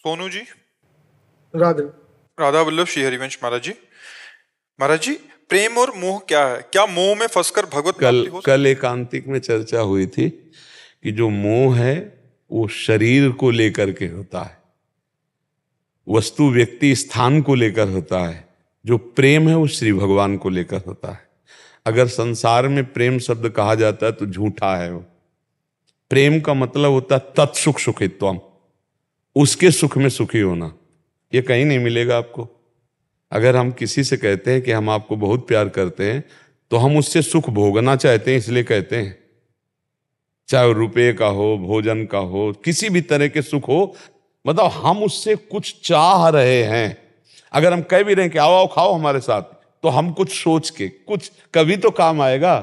सोनू जी। राधे। राधा वल्लभ श्री हरिवंश महाराज जी। महाराज जी, प्रेम और मोह क्या है? क्या मोह में फंसकर भगवत प्राप्ति हो? कल एकांतिक में चर्चा हुई थी कि जो मोह है वो शरीर को लेकर के होता है, वस्तु व्यक्ति स्थान को लेकर होता है। जो प्रेम है वो श्री भगवान को लेकर होता है। अगर संसार में प्रेम शब्द कहा जाता है तो झूठा है वो। प्रेम का मतलब होता है तत्सुख सुखित्वम, उसके सुख में सुखी होना। ये कहीं नहीं मिलेगा आपको। अगर हम किसी से कहते हैं कि हम आपको बहुत प्यार करते हैं तो हम उससे सुख भोगना चाहते हैं, इसलिए कहते हैं। चाहे रुपये का हो, भोजन का हो, किसी भी तरह के सुख हो, मतलब हम उससे कुछ चाह रहे हैं। अगर हम कह भी रहे हैं कि आओ आओ खाओ हमारे साथ, तो हम कुछ सोच के, कुछ कभी तो काम आएगा,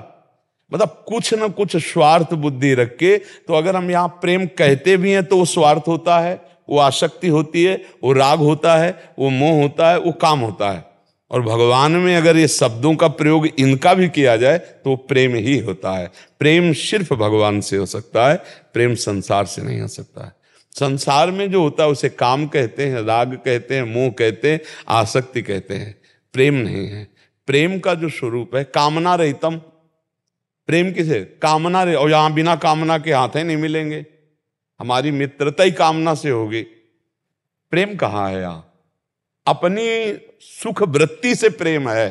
मतलब कुछ ना कुछ स्वार्थ बुद्धि रख के। तो अगर हम यहाँ प्रेम कहते भी हैं तो वो स्वार्थ होता है, वो आसक्ति होती है, वो राग होता है, वो मोह होता है, वो काम होता है। और भगवान में अगर ये शब्दों का प्रयोग इनका भी किया जाए तो वो प्रेम ही होता है। प्रेम सिर्फ भगवान से हो सकता है, प्रेम संसार से नहीं हो सकता है। संसार में जो होता है उसे काम कहते हैं, राग कहते हैं, मोह कहते हैं, आसक्ति कहते हैं। प्रेम नहीं है। प्रेम का जो स्वरूप है कामना रहितम। प्रेम किसे? कामना रहे। और यहां बिना कामना के हाथ नहीं मिलेंगे, हमारी मित्रता ही कामना से होगी। प्रेम कहाँ है? यहां अपनी सुख वृत्ति से प्रेम है,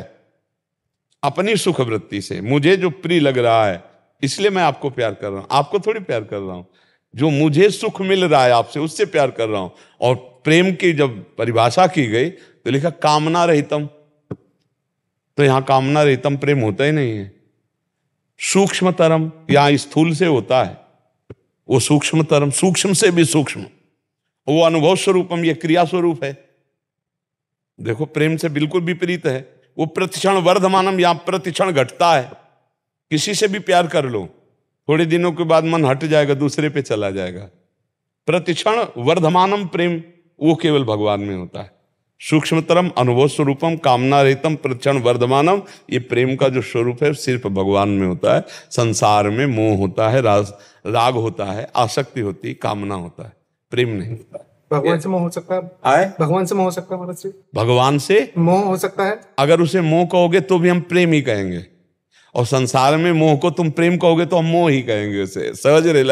अपनी सुख वृत्ति से। मुझे जो प्रिय लग रहा है इसलिए मैं आपको प्यार कर रहा हूं, आपको थोड़ी प्यार कर रहा हूं। जो मुझे सुख मिल रहा है आपसे, उससे प्यार कर रहा हूं। और प्रेम की जब परिभाषा की गई तो लिखा कामना रहितम। तो यहां कामना रहितम प्रेम होता ही नहीं है। सूक्ष्मतरम यहां स्थूल से होता है, वो सूक्ष्मतरम, सूक्ष्म से भी सूक्ष्म। वो अनुभव स्वरूपम, ये क्रिया स्वरूप है। देखो प्रेम से बिल्कुल विपरीत है। वो प्रतिक्षण वर्धमानम, यहां प्रतिक्षण घटता है। किसी से भी प्यार कर लो, थोड़े दिनों के बाद मन हट जाएगा, दूसरे पे चला जाएगा। प्रतिक्षण वर्धमानम प्रेम वो केवल भगवान में होता है। सूक्ष्मतरम अनुभव स्वरूपम कामना रहितम प्रतिक्षण वर्धमानम, ये प्रेम का जो स्वरूप है सिर्फ भगवान में होता है। संसार में मोह होता है, राग होता है, आसक्ति होती है, कामना होता है, प्रेम नहीं होता है। भगवान से मोह हो सकता है? भगवान से मोह हो सकता है महाराज जी? भगवान से मोह हो सकता है। अगर उसे मोह कहोगे तो भी हम प्रेम ही कहेंगे, और संसार में मोह को तुम प्रेम कहोगे तो हम मोह ही कहेंगे उसे। समझ रहे?